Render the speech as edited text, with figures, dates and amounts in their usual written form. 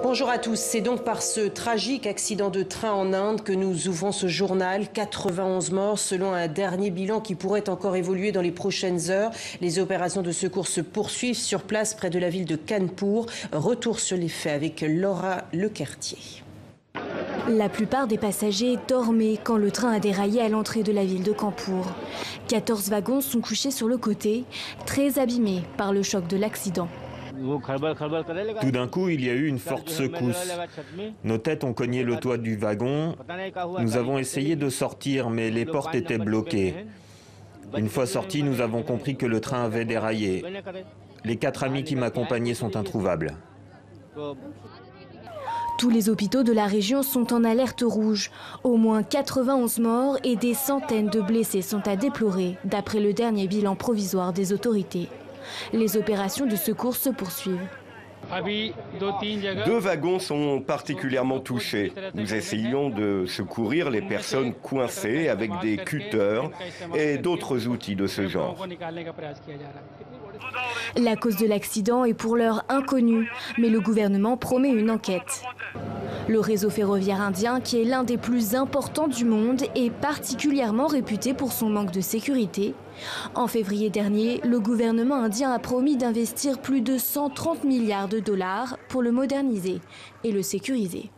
Bonjour à tous, c'est donc par ce tragique accident de train en Inde que nous ouvrons ce journal. 91 morts selon un dernier bilan qui pourrait encore évoluer dans les prochaines heures. Les opérations de secours se poursuivent sur place près de la ville de Kanpur. Retour sur les faits avec Laura Lequertier. La plupart des passagers dormaient quand le train a déraillé à l'entrée de la ville de Kanpur. 14 wagons sont couchés sur le côté, très abîmés par le choc de l'accident. Tout d'un coup, il y a eu une forte secousse. Nos têtes ont cogné le toit du wagon. Nous avons essayé de sortir, mais les portes étaient bloquées. Une fois sortis, nous avons compris que le train avait déraillé. Les 4 amis qui m'accompagnaient sont introuvables. Tous les hôpitaux de la région sont en alerte rouge. Au moins 91 morts et des centaines de blessés sont à déplorer, d'après le dernier bilan provisoire des autorités. Les opérations de secours se poursuivent. 2 wagons sont particulièrement touchés. Nous essayons de secourir les personnes coincées avec des cutters et d'autres outils de ce genre. La cause de l'accident est pour l'heure inconnue, mais le gouvernement promet une enquête. Le réseau ferroviaire indien, qui est l'un des plus importants du monde, est particulièrement réputé pour son manque de sécurité. En février dernier, le gouvernement indien a promis d'investir plus de 130 milliards de dollars pour le moderniser et le sécuriser.